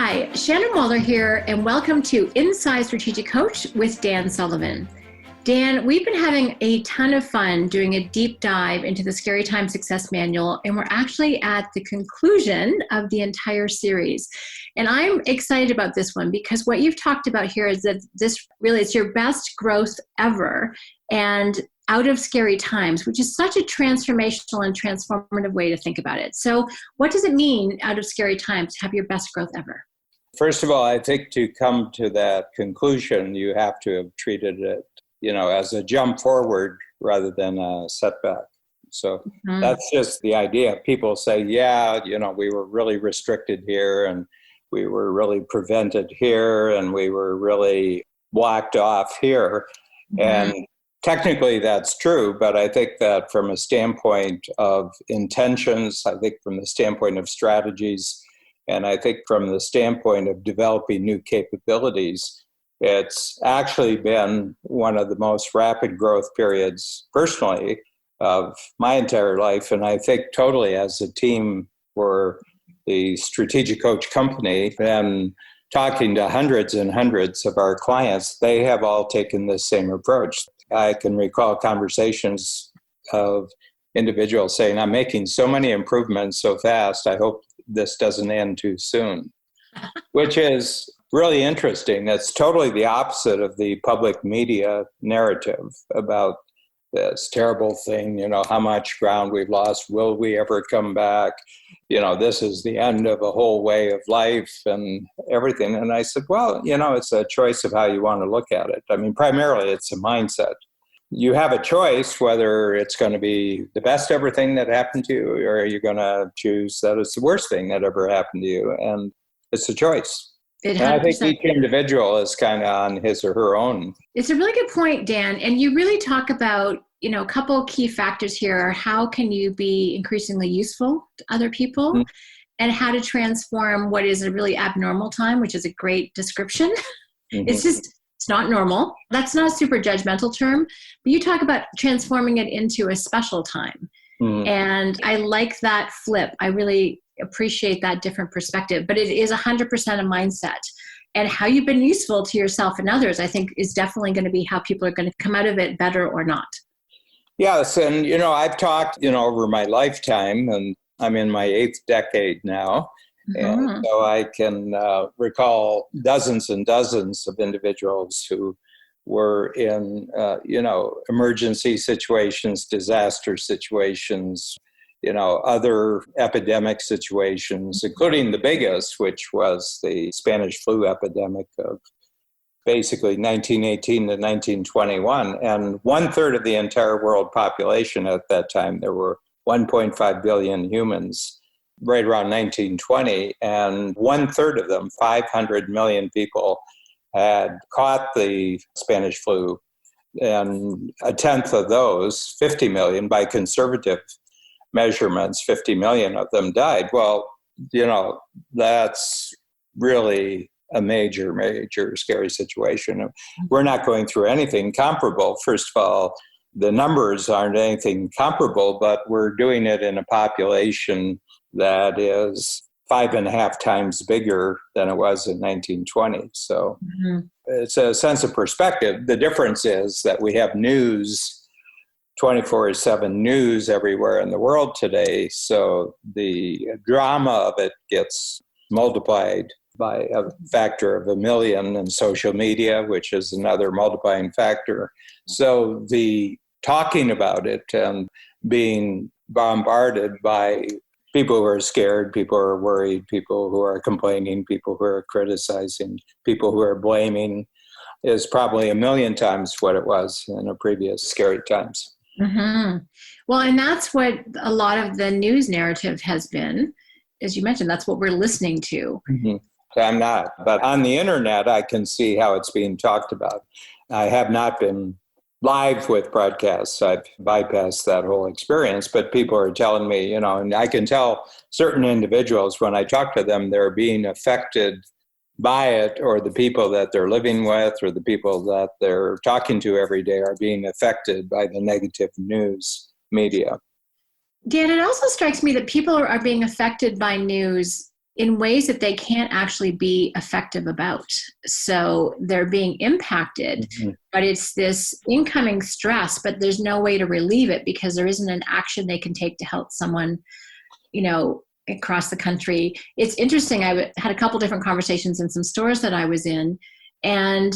Hi, Shannon Waller here, and welcome to Inside Strategic Coach with Dan Sullivan. Dan, we've been having a ton of fun doing a deep dive into the Scary Time Success Manual, and we're actually at the conclusion of the entire series. And I'm excited about this one because what you've talked about here is that this really is your best growth ever and out of scary times, which is such a transformational and transformative way to think about it. So what does it mean out of scary times to have your best growth ever? First of all, I think to come to that conclusion, you have to have treated it, as a jump forward rather than a setback. So that's just the idea. People say, we were really restricted here and we were really prevented here and we were really blocked off here. And technically that's true, but I think that from a standpoint of intentions, I think from the standpoint of strategies, and I think from the standpoint of developing new capabilities, it's actually been one of the most rapid growth periods personally of my entire life. And I think totally as a team for the Strategic Coach Company and talking to hundreds and hundreds of our clients, they have all taken the same approach. I can recall conversations of individuals saying, I'm making so many improvements so fast, I hope this doesn't end too soon, which is really interesting. It's totally the opposite of the public media narrative about this terrible thing, how much ground we've lost, will we ever come back? This is the end of a whole way of life and everything. And I said, well, it's a choice of how you want to look at it. I mean, primarily it's a mindset. You have a choice whether it's going to be the best ever thing that happened to you, or you're going to choose that it's the worst thing that ever happened to you. And it's a choice. And I think each individual is kind of on his or her own. It's a really good point, Dan. And you really talk about, a couple key factors here are how can you be increasingly useful to other people and how to transform what is a really abnormal time, which is a great description. It's not normal. That's not a super judgmental term, but you talk about transforming it into a special time. And I like that flip. I really appreciate that different perspective, but it is 100% a mindset. And how you've been useful to yourself and others, I think, is definitely going to be how people are going to come out of it better or not. Yes. And, I've talked, over my lifetime, and I'm in my 8th decade now. And so I can recall dozens and dozens of individuals who were in, emergency situations, disaster situations, other epidemic situations, including the biggest, which was the Spanish flu epidemic of basically 1918 to 1921. And 1/3 of the entire world population at that time, there were 1.5 billion humans right around 1920. And 1/3 of them, 500 million people, had caught the Spanish flu. And 1/10 of those, 50 million by conservative measurements, 50 million of them died. Well, that's really a major, major scary situation. We're not going through anything comparable. First of all, the numbers aren't anything comparable, but we're doing it in a population that is 5.5 times bigger than it was in 1920. So it's a sense of perspective. The difference is that we have news, 24/7 news everywhere in the world today. So the drama of it gets multiplied by a factor of 1 million in social media, which is another multiplying factor. So the talking about it and being bombarded by people who are scared, people who are worried, people who are complaining, people who are criticizing, people who are blaming is probably 1 million times what it was in a previous scary times. Well, and that's what a lot of the news narrative has been. As you mentioned, that's what we're listening to. I'm not, but on the internet, I can see how it's being talked about. I have not been live with broadcasts. I've bypassed that whole experience, but people are telling me, and I can tell certain individuals when I talk to them, they're being affected by it, or the people that they're living with or the people that they're talking to every day are being affected by the negative news media. Dan, it also strikes me that people are being affected by news in ways that they can't actually be effective about. So they're being impacted, but it's this incoming stress, but there's no way to relieve it because there isn't an action they can take to help someone, across the country. It's interesting. I had a couple different conversations in some stores that I was in, and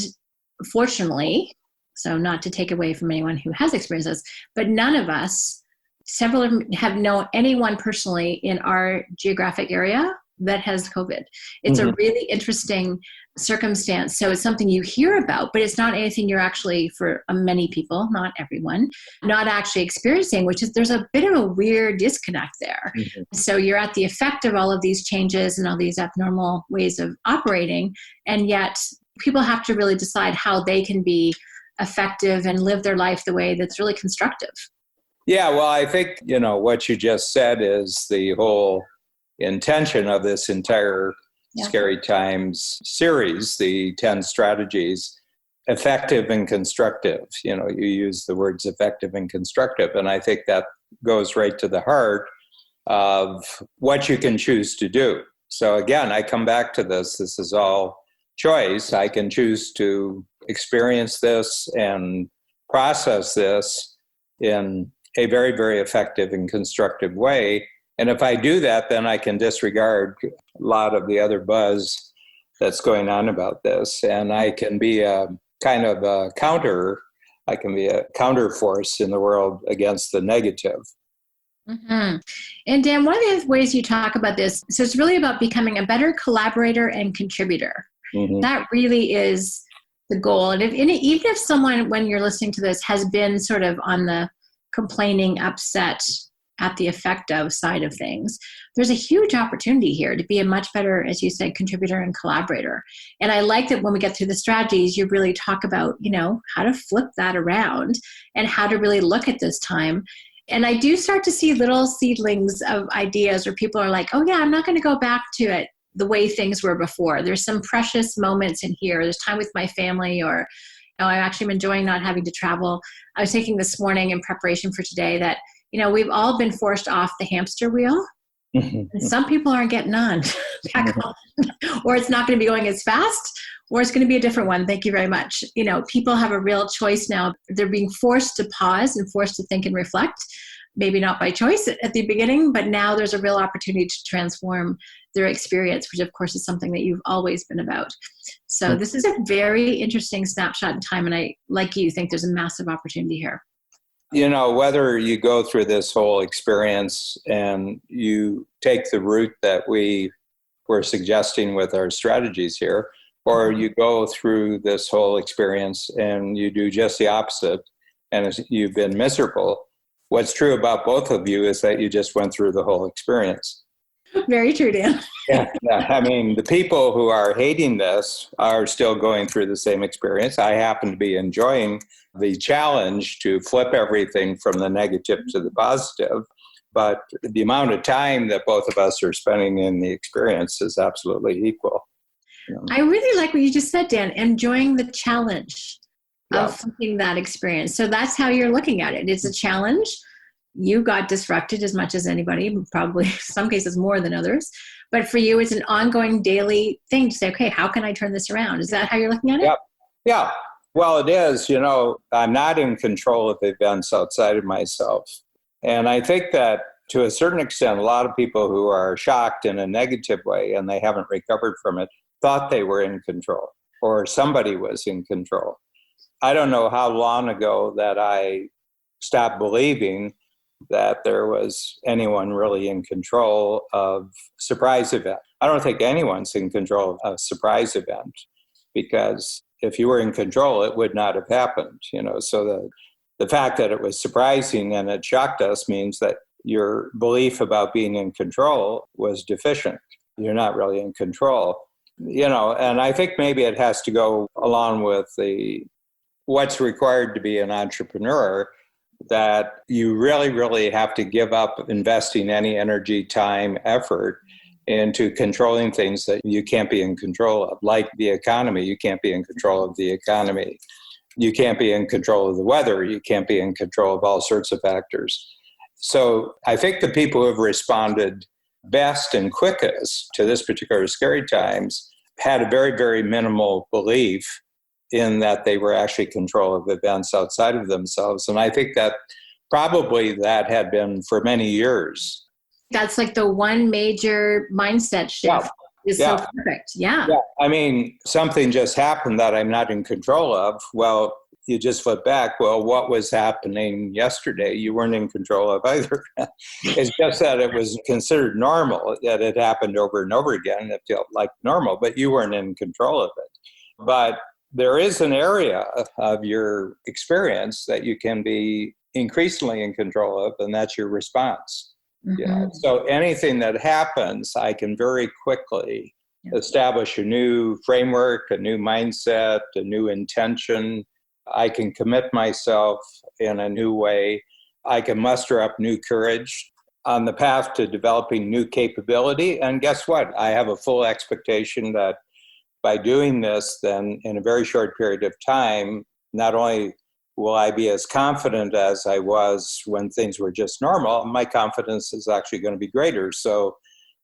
fortunately, so not to take away from anyone who has experienced this, but none of us, several of them have known anyone personally in our geographic area that has COVID. It's a really interesting circumstance. So it's something you hear about, but it's not anything you're actually, for many people, not everyone, not actually experiencing, which is there's a bit of a weird disconnect there. So you're at the effect of all of these changes and all these abnormal ways of operating, and yet people have to really decide how they can be effective and live their life the way that's really constructive. Yeah, well, I think, what you just said is the whole intention of this entire Scary Times series, the 10 strategies, effective and constructive. You use the words effective and constructive, and I think that goes right to the heart of what you can choose to do. So again, I come back to this. This is all choice. I can choose to experience this and process this in a very, very effective and constructive way. And if I do that, then I can disregard a lot of the other buzz that's going on about this. And I can be a kind of a counter. I can be a counter force in the world against the negative. And Dan, one of the ways you talk about this, so it's really about becoming a better collaborator and contributor. That really is the goal. And even if someone, when you're listening to this, has been sort of on the complaining, upset, at the effect of side of things, there's a huge opportunity here to be a much better, as you said, contributor and collaborator. And I like that when we get through the strategies, you really talk about, how to flip that around and how to really look at this time. And I do start to see little seedlings of ideas where people are like, oh yeah, I'm not going to go back to it the way things were before. There's some precious moments in here. There's time with my family, or I actually am enjoying not having to travel. I was thinking this morning in preparation for today that we've all been forced off the hamster wheel, and some people aren't getting on back on, or it's not going to be going as fast, or it's going to be a different one. Thank you very much. People have a real choice now. They're being forced to pause and forced to think and reflect, maybe not by choice at the beginning, but now there's a real opportunity to transform their experience, which of course is something that you've always been about. So this is a very interesting snapshot in time, and I, like you, think there's a massive opportunity here. Whether you go through this whole experience and you take the route that we were suggesting with our strategies here, or you go through this whole experience and you do just the opposite and you've been miserable, what's true about both of you is that you just went through the whole experience. Very true, Dan. Yeah. I mean, the people who are hating this are still going through the same experience. I happen to be enjoying the challenge to flip everything from the negative to the positive. But the amount of time that both of us are spending in the experience is absolutely equal. I really like what you just said, Dan, enjoying the challenge of flipping that experience. So that's how you're looking at it. It's a challenge. You got disrupted as much as anybody, probably some cases more than others. But for you, it's an ongoing daily thing to say, okay, how can I turn this around? Is that how you're looking at it? Yeah. Well, it is. I'm not in control of events outside of myself. And I think that to a certain extent, a lot of people who are shocked in a negative way and they haven't recovered from it thought they were in control or somebody was in control. I don't know how long ago that I stopped believing that there was anyone really in control of surprise event. I don't think anyone's in control of a surprise event, because if you were in control, it would not have happened. So the fact that it was surprising and it shocked us means that your belief about being in control was deficient. You're not really in control. And I think maybe it has to go along with what's required to be an entrepreneur, that you really, really have to give up investing any energy, time, effort into controlling things that you can't be in control of, like the economy. You can't be in control of the economy. You can't be in control of the weather. You can't be in control of all sorts of factors. So I think the people who have responded best and quickest to this particular scary times had a very, very minimal belief in that they were actually in control of events outside of themselves. And I think that probably that had been for many years. That's like the one major mindset shift. Is so perfect. Yeah. I mean, something just happened that I'm not in control of. Well, you just flip back. Well, what was happening yesterday? You weren't in control of either. It's just that it was considered normal, that it happened over and over again. It felt like normal, but you weren't in control of it. But there is an area of your experience that you can be increasingly in control of, and that's your response. Yeah. So anything that happens, I can very quickly establish a new framework, a new mindset, a new intention. I can commit myself in a new way. I can muster up new courage on the path to developing new capability. And guess what? I have a full expectation that by doing this, then in a very short period of time, not only will I be as confident as I was when things were just normal, my confidence is actually going to be greater. So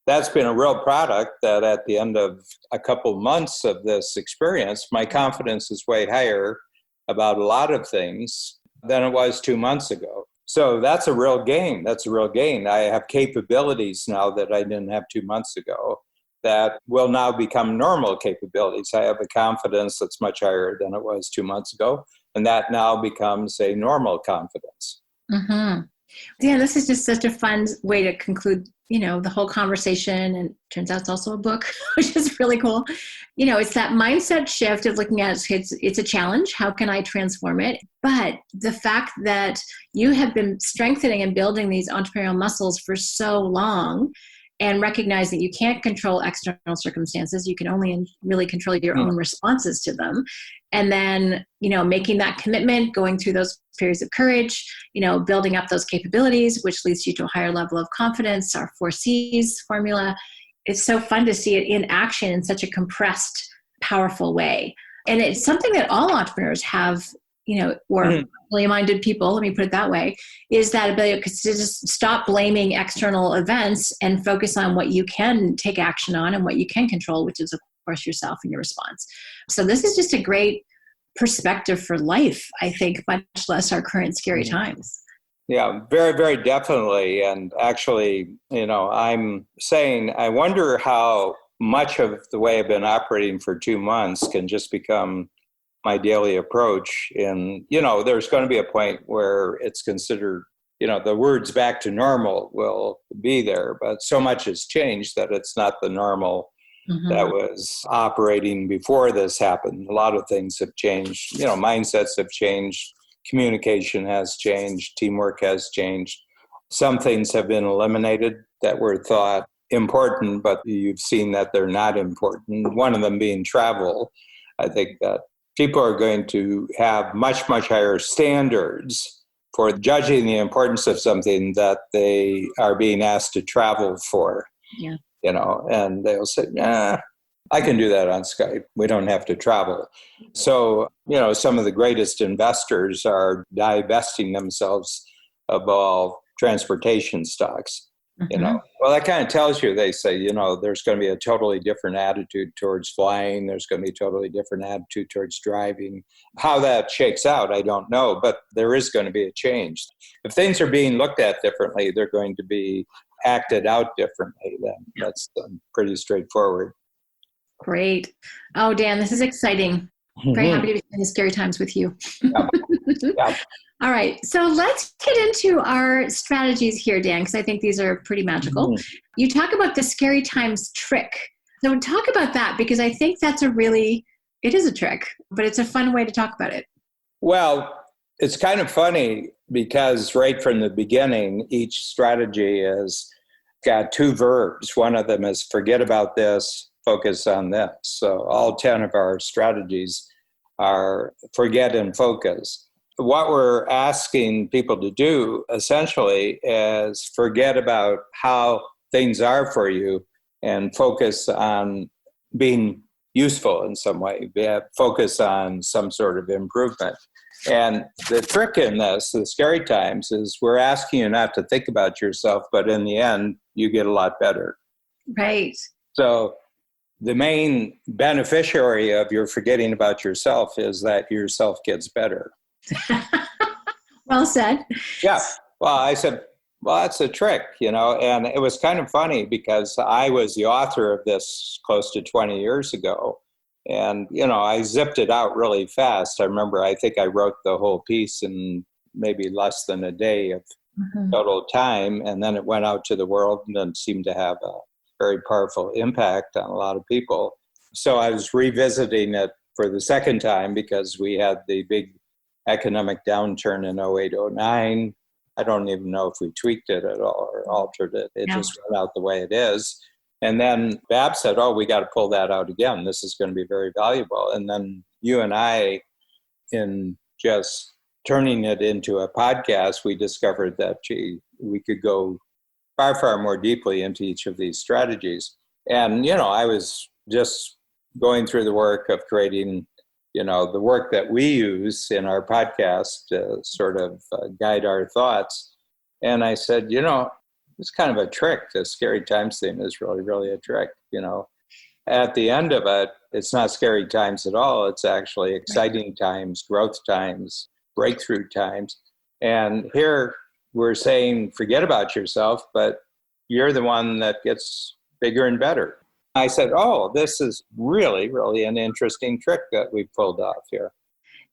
that's been a real product that at the end of a couple months of this experience, my confidence is way higher about a lot of things than it was 2 months ago. So that's a real gain. That's a real gain. I have capabilities now that I didn't have 2 months ago that will now become normal capabilities. I have a confidence that's much higher than it was 2 months ago. And that now becomes a normal confidence. Yeah, this is just such a fun way to conclude, the whole conversation. And turns out it's also a book, which is really cool. It's that mindset shift of looking at it's a challenge. How can I transform it? But the fact that you have been strengthening and building these entrepreneurial muscles for so long, and recognize that you can't control external circumstances. You can only really control your own responses to them. And then, making that commitment, going through those periods of courage, building up those capabilities, which leads you to a higher level of confidence, our 4 C's formula. It's so fun to see it in action in such a compressed, powerful way. And it's something that all entrepreneurs have, or minded people, let me put it that way, is that ability to just stop blaming external events and focus on what you can take action on and what you can control, which is, of course, yourself and your response. So this is just a great perspective for life, I think, much less our current scary times. Yeah, very, very definitely. And actually, I'm saying, I wonder how much of the way I've been operating for 2 months can just become my daily approach. And, there's going to be a point where it's considered, the words back to normal will be there, but so much has changed that it's not the normal that was operating before this happened. A lot of things have changed, mindsets have changed, communication has changed, teamwork has changed. Some things have been eliminated that were thought important, but you've seen that they're not important. One of them being travel. I think that people are going to have much, much higher standards for judging the importance of something that they are being asked to travel for. Yeah. And they'll say, I can do that on Skype. We don't have to travel. So, some of the greatest investors are divesting themselves of all transportation stocks. Well, that kind of tells you, they say, there's going to be a totally different attitude towards flying. There's going to be a totally different attitude towards driving. How that shakes out, I don't know, but there is going to be a change. If things are being looked at differently, they're going to be acted out differently. Then that's pretty straightforward. Great. Oh, Dan, this is exciting. Very happy to be in the scary times with you. Yeah. All right. So let's get into our strategies here, Dan, because I think these are pretty magical. You talk about the scary times trick. So talk about that, because I think that's it is a trick, but it's a fun way to talk about it. Well, it's kind of funny because right from the beginning, each strategy has got 2 verbs. One of them is forget about this, focus on this. So all 10 of our strategies are forget and focus. What we're asking people to do essentially is forget about how things are for you and focus on being useful in some way, focus on some sort of improvement. And the trick in this, the scary times, is we're asking you not to think about yourself, but in the end, you get a lot better. Right. So the main beneficiary of your forgetting about yourself is that yourself gets better. Well said. Yeah. Well, I said, well, that's a trick, and it was kind of funny because I was the author of this close to 20 years ago. And, I zipped it out really fast. I remember, I think I wrote the whole piece in maybe less than a day of total time. And then it went out to the world and seemed to have a very powerful impact on a lot of people. So I was revisiting it for the second time because we had the big economic downturn in 08, 09. I don't even know if we tweaked it at all or altered it. It just went out the way it is. And then Bab said, oh, we got to pull that out again. This is going to be very valuable. And then you and I, in just turning it into a podcast, we discovered that, we could go far, far more deeply into each of these strategies. And, I was just going through the work of creating, the work that we use in our podcast to sort of guide our thoughts. And I said, it's kind of a trick. The scary times thing is really, really a trick. At the end of it, it's not scary times at all. It's actually exciting times, growth times, breakthrough times. And here we're saying, forget about yourself, but you're the one that gets bigger and better. I said, oh, this is really, really an interesting trick that we pulled off here.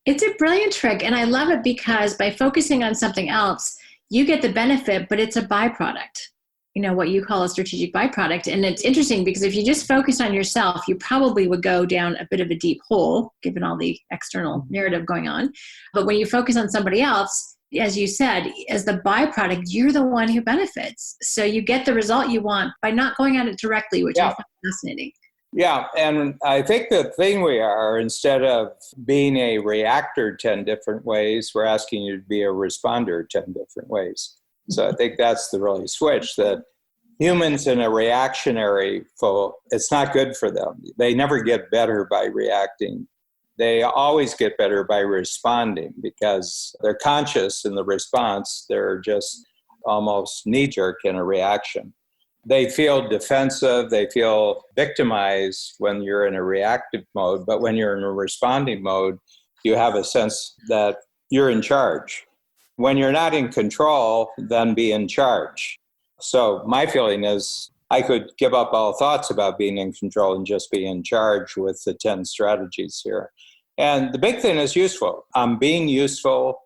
It's a brilliant trick. And I love it because by focusing on something else, you get the benefit, but it's a byproduct, what you call a strategic byproduct. And it's interesting because if you just focus on yourself, you probably would go down a bit of a deep hole, given all the external narrative going on. But when you focus on somebody else, as you said, as the byproduct, you're the one who benefits. So you get the result you want by not going at it directly, which I find fascinating. Yeah, and I think the thing we are, instead of being a reactor 10 different ways, we're asking you to be a responder 10 different ways. So I think that's the really switch, that humans in a reactionary it's not good for them. They never get better by reacting. They always get better by responding because they're conscious in the response. They're just almost knee-jerk in a reaction. They feel defensive. They feel victimized when you're in a reactive mode. But when you're in a responding mode, you have a sense that you're in charge. When you're not in control, then be in charge. So my feeling is I could give up all thoughts about being in control and just be in charge with the 10 strategies here. And the big thing is useful. I'm being useful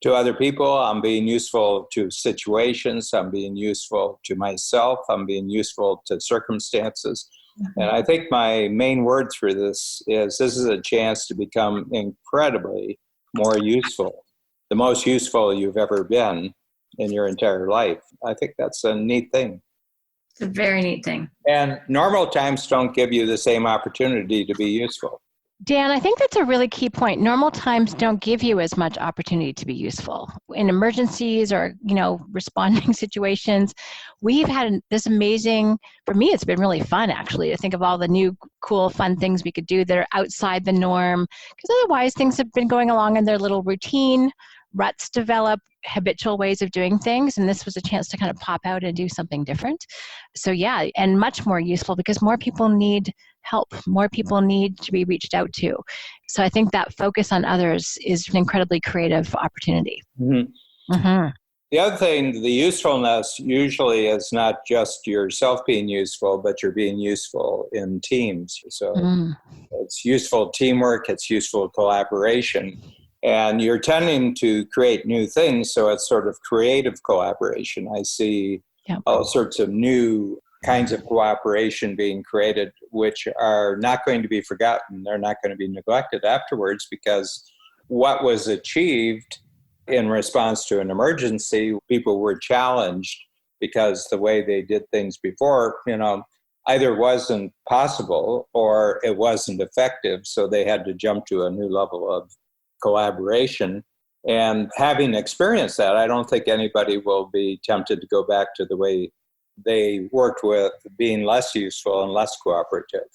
to other people. I'm being useful to situations. I'm being useful to myself. I'm being useful to circumstances. And I think my main word through this is a chance to become incredibly more useful, the most useful you've ever been in your entire life. I think that's a neat thing. It's a very neat thing. And normal times don't give you the same opportunity to be useful. Dan, I think that's a really key point. Normal times don't give you as much opportunity to be useful. In emergencies or, responding situations, we've had this amazing, for me, it's been really fun, actually, to think of all the new, cool, fun things we could do that are outside the norm. Because otherwise, things have been going along in their little routine. Ruts develop, habitual ways of doing things, and this was a chance to kind of pop out and do something different. So yeah, and much more useful because more people need help. More people need to be reached out to. So I think that focus on others is an incredibly creative opportunity. Mm-hmm. Mm-hmm. The other thing, the usefulness usually is not just yourself being useful, but you're being useful in teams. So it's useful teamwork, it's useful collaboration. And you're tending to create new things, so it's sort of creative collaboration. I see all sorts of new kinds of cooperation being created, which are not going to be forgotten. They're not going to be neglected afterwards because what was achieved in response to an emergency, people were challenged because the way they did things before, either wasn't possible or it wasn't effective. So they had to jump to a new level of collaboration. And having experienced that, I don't think anybody will be tempted to go back to the way they worked with being less useful and less cooperative.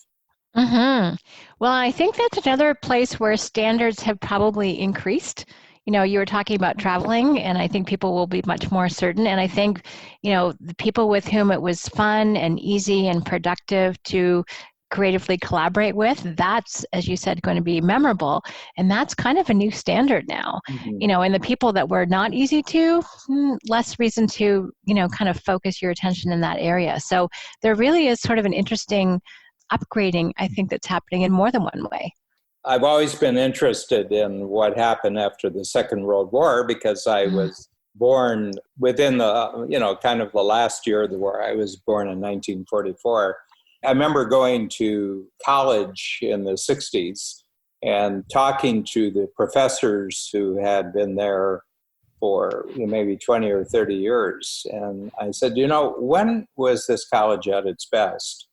Mm-hmm. Well, I think that's another place where standards have probably increased. You were talking about traveling, and I think people will be much more certain. And I think, the people with whom it was fun and easy and productive to creatively collaborate with, that's, as you said, going to be memorable. And that's kind of a new standard now. Mm-hmm. And the people that were not easy to, less reason to, kind of focus your attention in that area. So there really is sort of an interesting upgrading, I think, that's happening in more than one way. I've always been interested in what happened after the Second World War because I was born within the, kind of the last year of the war. I was born in 1944. I remember going to college in the 60s and talking to the professors who had been there for maybe 20 or 30 years. And I said, when was this college at its best?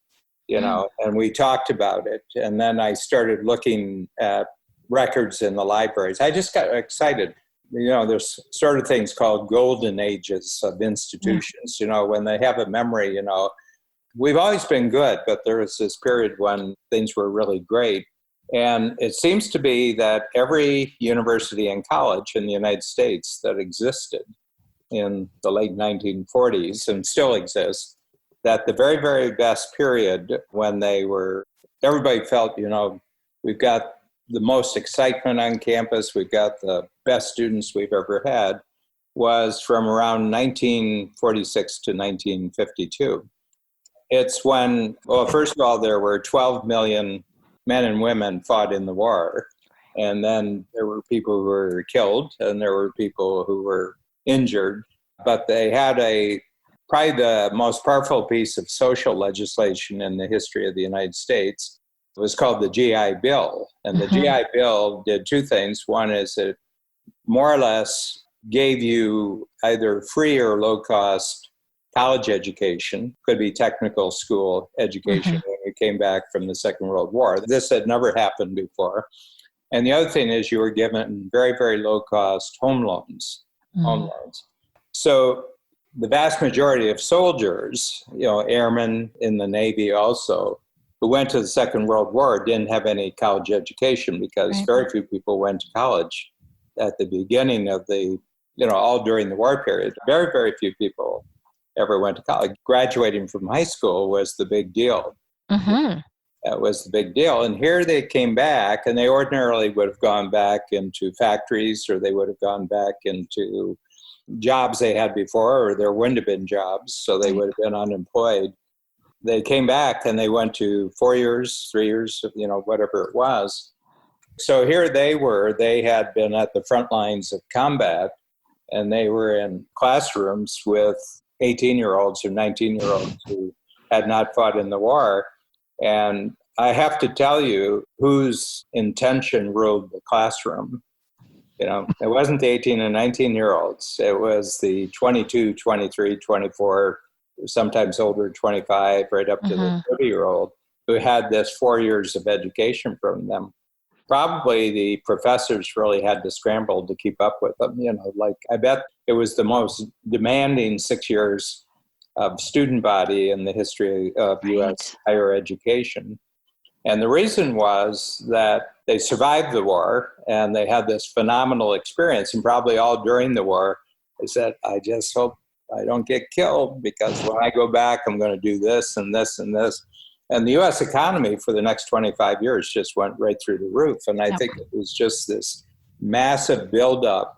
And we talked about it. And then I started looking at records in the libraries. I just got excited. There's sort of things called golden ages of institutions, when they have a memory, we've always been good, but there was this period when things were really great. And it seems to be that every university and college in the United States that existed in the late 1940s and still exists, that the very, very best period when everybody felt, we've got the most excitement on campus, we've got the best students we've ever had, was from around 1946 to 1952. It's when, first of all, there were 12 million men and women fought in the war. And then there were people who were killed and there were people who were injured. But they had probably the most powerful piece of social legislation in the history of the United States. It was called the GI Bill. And the GI Bill did two things. One is it more or less gave you either free or low-cost college education, could be technical school education when we came back from the Second World War. This had never happened before. And the other thing is you were given very, very low-cost home loans. So the vast majority of soldiers, airmen in the Navy also, who went to the Second World War didn't have any college education because very few people went to college at the beginning of all during the war period. Very, very few people ever went to college. Graduating from high school was the big deal. That was the big deal. And here they came back, and they ordinarily would have gone back into factories, or they would have gone back into jobs they had before, or there wouldn't have been jobs, so they would have been unemployed. They came back and they went to 4 years, 3 years, whatever it was. So here they had been at the front lines of combat, and they were in classrooms with 18-year-olds or 19-year-olds who had not fought in the war. And I have to tell you whose intention ruled the classroom. It wasn't the 18 and 19-year-olds. It was the 22, 23, 24, sometimes older, 25, right up to the 30-year-old who had this 4 years of education from them. Probably the professors really had to scramble to keep up with them. I bet it was the most demanding 6 years of student body in the history of U.S. higher education. And the reason was that they survived the war and they had this phenomenal experience, and probably all during the war, they said, I just hope I don't get killed, because when I go back, I'm going to do this and this and this. And the U.S. economy for the next 25 years just went right through the roof. And I think it was just this massive buildup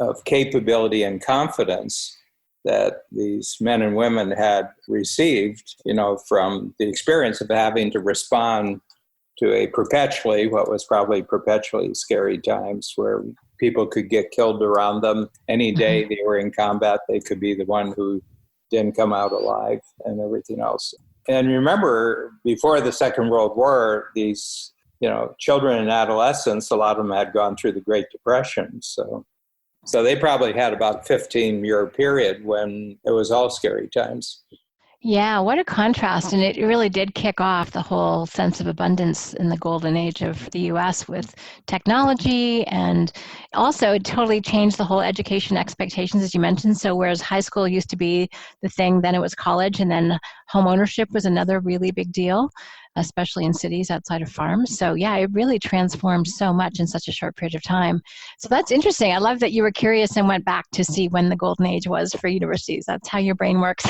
of capability and confidence that these men and women had received, from the experience of having to respond to what was probably perpetually scary times, where people could get killed around them. Any day they were in combat, they could be the one who didn't come out alive and everything else. And remember, before the Second World War, these, children and adolescents, a lot of them had gone through the Great Depression. So they probably had about a 15-year period when it was all scary times. Yeah, what a contrast. And it really did kick off the whole sense of abundance in the golden age of the U.S. with technology. And also it totally changed the whole education expectations, as you mentioned. So whereas high school used to be the thing, then it was college, and then home ownership was another really big deal. especially in cities outside of farms. So yeah, it really transformed so much in such a short period of time. So that's interesting. I love that you were curious and went back to see when the golden age was for universities. That's how your brain works.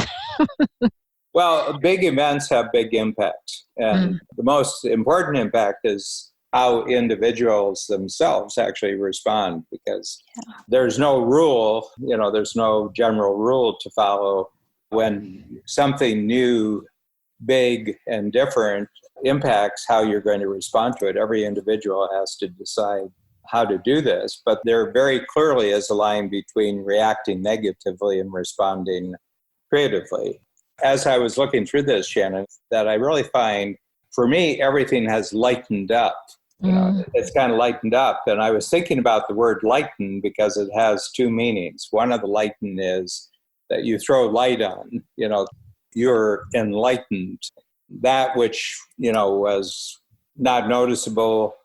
Well, big events have big impact. And the most important impact is how individuals themselves actually respond, because there's no rule, there's no general rule to follow. When something new, big, and different impacts how you're going to respond to it, every individual has to decide how to do this. But there very clearly is a line between reacting negatively and responding creatively. As I was looking through this, Shannon, that I really find, for me, everything has lightened up. It's kind of lightened up. And I was thinking about the word lighten because it has two meanings. One of the lighten is that you throw light on, you're enlightened. That which, was not noticeable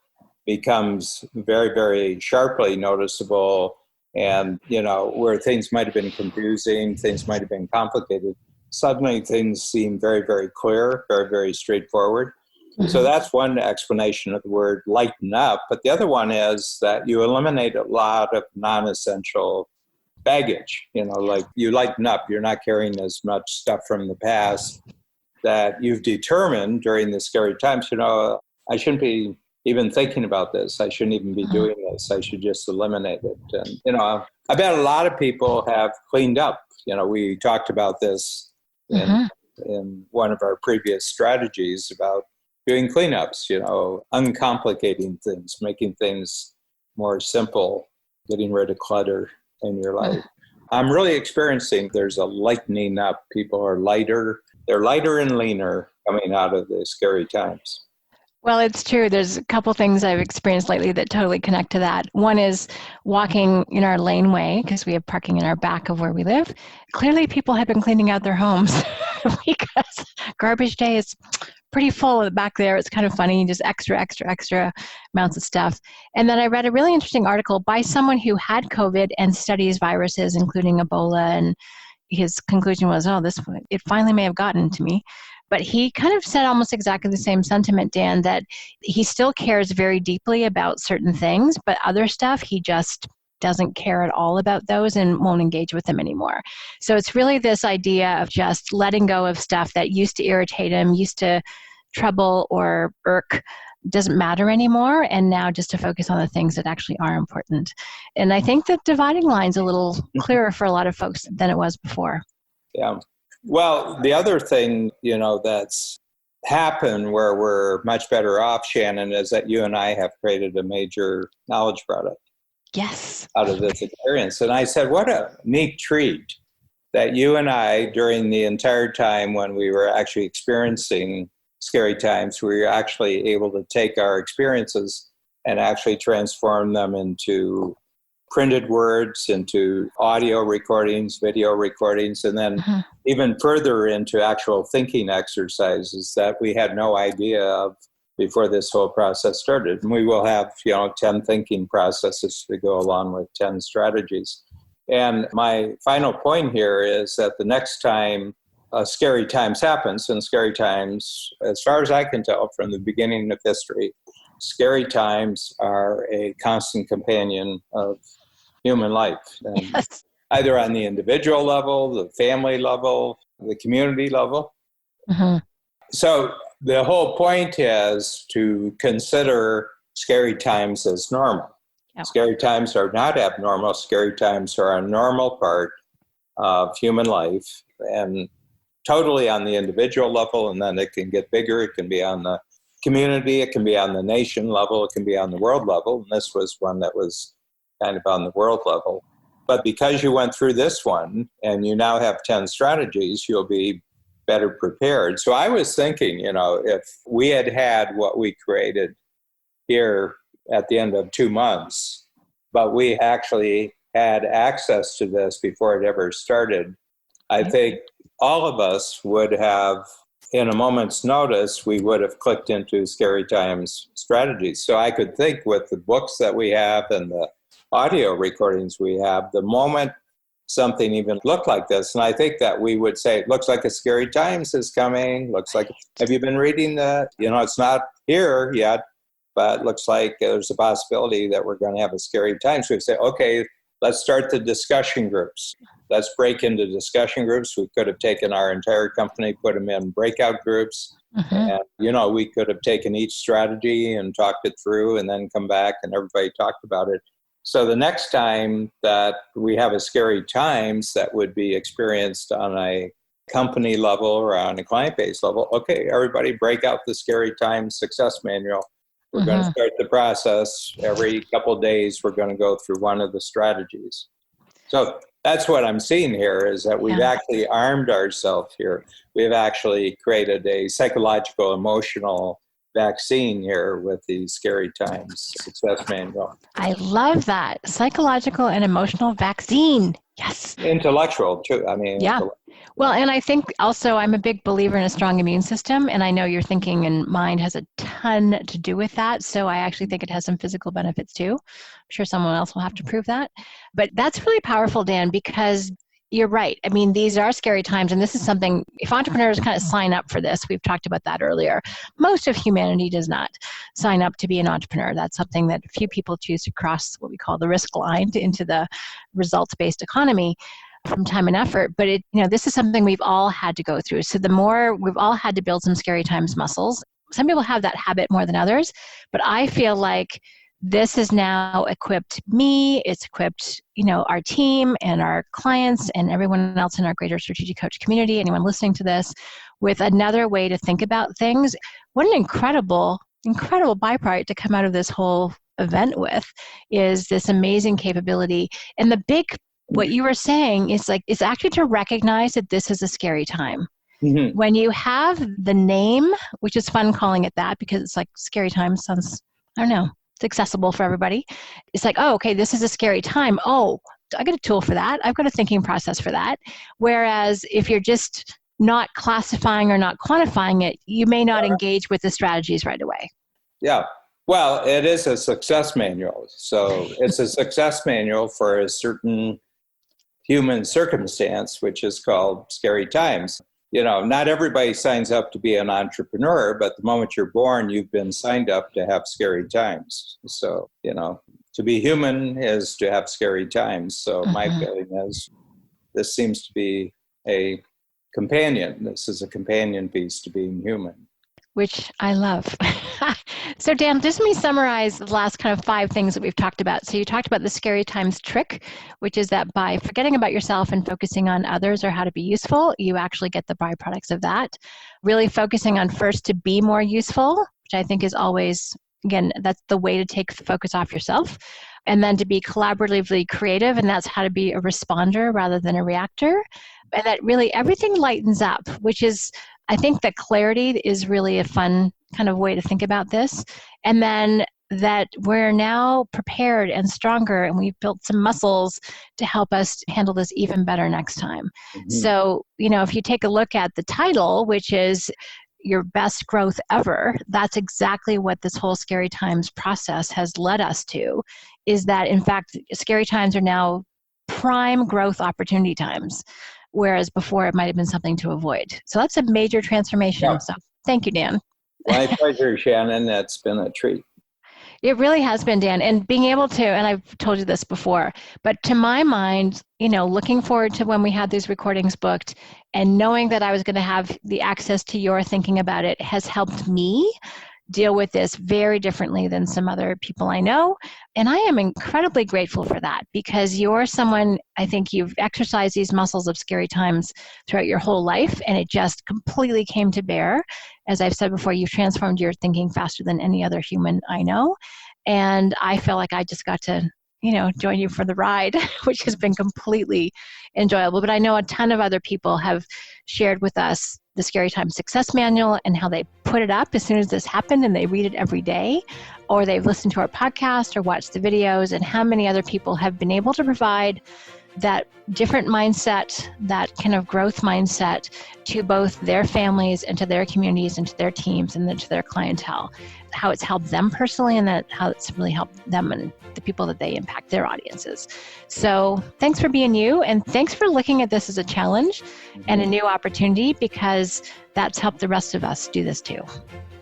becomes very, very sharply noticeable. And, where things might have been confusing, things might have been complicated, suddenly things seem very, very clear, very, very straightforward. So that's one explanation of the word lighten up. But the other one is that you eliminate a lot of non-essential baggage. Like you lighten up, you're not carrying as much stuff from the past that you've determined during the scary times, I shouldn't be even thinking about this. I shouldn't even be doing this. I should just eliminate it. And, I bet a lot of people have cleaned up. We talked about this in one of our previous strategies about doing cleanups, uncomplicating things, making things more simple, getting rid of clutter in your life. I'm really experiencing there's a lightening up. People are lighter. They're lighter and leaner coming out of the scary times. Well, it's true. There's a couple things I've experienced lately that totally connect to that. One is walking in our laneway, because we have parking in our back of where we live. Clearly, people have been cleaning out their homes because garbage day is pretty full back there. It's kind of funny, just extra amounts of stuff. And then I read a really interesting article by someone who had COVID and studies viruses, including Ebola, and his conclusion was, it finally may have gotten to me. But he kind of said almost exactly the same sentiment, Dan, that he still cares very deeply about certain things, but other stuff, he just doesn't care at all about those and won't engage with them anymore. So it's really this idea of just letting go of stuff that used to irritate him, used to trouble or irk, doesn't matter anymore, and now just to focus on the things that actually are important. And I think the dividing line's a little clearer for a lot of folks than it was before. Yeah. Well, the other thing, that's happened where we're much better off, Shannon, is that you and I have created a major knowledge product. Yes. Out of this experience. And I said, what a neat treat that you and I, during the entire time when we were actually experiencing scary times, we were actually able to take our experiences and actually transform them into printed words, into audio recordings, video recordings, and then even further into actual thinking exercises that we had no idea of before this whole process started. And we will have, 10 thinking processes to go along with 10 strategies. And my final point here is that the next time scary times happens, and scary times, as far as I can tell from the beginning of history, scary times are a constant companion of human life. And yes. Either on the individual level, the family level, the community level. So the whole point is to consider scary times as normal. Yep. Scary times are not abnormal. Scary times are a normal part of human life, and totally on the individual level, and then it can get bigger. It can be on the community, it can be on the nation level, it can be on the world level. And this was one that was kind of on the world level. But because you went through this one and you now have 10 strategies, you'll be better prepared. So I was thinking, if we had had what we created here at the end of 2 months, but we actually had access to this before it ever started, I think all of us would have, in a moment's notice, we would have clicked into scary times strategies. So I could think with the books that we have and the audio recordings we have, the moment something even look like this. And I think that we would say, it looks like a scary times is coming. Looks like, have you been reading that? It's not here yet, but looks like there's a possibility that we're going to have a scary time. So we say, okay, let's start the discussion groups. Let's break into discussion groups. We could have taken our entire company, put them in breakout groups. And, we could have taken each strategy and talked it through and then come back and everybody talked about it. So the next time that we have a scary times that would be experienced on a company level or on a client base level, okay, everybody break out the scary times success manual. We're going to start the process. Every couple of days, we're going to go through one of the strategies. So that's what I'm seeing here is that we've actually armed ourselves here. We've actually created a psychological, emotional vaccine here with the scary times success manual. I love that. Psychological and emotional vaccine. Yes. Intellectual too. Yeah. Well, and I think also I'm a big believer in a strong immune system, and I know your thinking and mind has a ton to do with that. So I actually think it has some physical benefits too. I'm sure someone else will have to prove that. But that's really powerful, Dan, because you're right. These are scary times, and this is something, if entrepreneurs kind of sign up for this, we've talked about that earlier. Most of humanity does not sign up to be an entrepreneur. That's something that few people choose to cross what we call the risk line into the results-based economy from time and effort. But this is something we've all had to go through. So we've all had to build some scary times muscles. Some people have that habit more than others, but I feel like this has now equipped me, it's equipped, our team and our clients and everyone else in our greater strategic coach community, anyone listening to this, with another way to think about things. What an incredible byproduct to come out of this whole event with is this amazing capability. And what you were saying is it's actually to recognize that this is a scary time. When you have the name, which is fun calling it that because it's like scary time sounds, I don't know, it's accessible for everybody. It's like, oh, okay, this is a scary time. Oh, I got a tool for that. I've got a thinking process for that. Whereas if you're just not classifying or not quantifying it, you may not engage with the strategies right away. Yeah. Well, it is a success manual. So it's a success manual for a certain human circumstance, which is called scary times. Not everybody signs up to be an entrepreneur, but the moment you're born, you've been signed up to have scary times. So, to be human is to have scary times. So my feeling is this seems to be a companion. This is a companion piece to being human. Which I love. So Dan, just let me summarize the last kind of 5 things that we've talked about. So you talked about the scary times trick, which is that by forgetting about yourself and focusing on others or how to be useful, you actually get the byproducts of that. Really focusing on first to be more useful, which I think is always, again, that's the way to take the focus off yourself. And then to be collaboratively creative, and that's how to be a responder rather than a reactor. And that really everything lightens up, which is, I think that clarity is really a fun kind of way to think about this. And then that we're now prepared and stronger, and we've built some muscles to help us handle this even better next time. So, if you take a look at the title, which is your best growth ever, that's exactly what this whole scary times process has led us to, is that in fact, scary times are now prime growth opportunity times. Whereas before it might have been something to avoid. So that's a major transformation. Yeah. So thank you, Dan. My pleasure, Shannon. That's been a treat. It really has been, Dan. And being able to, and I've told you this before, but to my mind, looking forward to when we had these recordings booked and knowing that I was going to have the access to your thinking about it has helped me deal with this very differently than some other people I know. And I am incredibly grateful for that because you're someone, I think you've exercised these muscles of scary times throughout your whole life, and it just completely came to bear. As I've said before, you've transformed your thinking faster than any other human I know. And I feel like I just got to, join you for the ride, which has been completely enjoyable. But I know a ton of other people have shared with us the Scary Times Success Manual and how they put it up as soon as this happened and they read it every day, or they've listened to our podcast or watched the videos, and how many other people have been able to provide that different mindset, that kind of growth mindset to both their families and to their communities and to their teams and then to their clientele. how it's helped them personally, and how it's really helped them and the people that they impact, their audiences. So thanks for being you, and thanks for looking at this as a challenge and a new opportunity, because that's helped the rest of us do this too.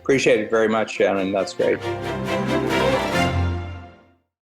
Appreciate it very much, Shannon. That's great.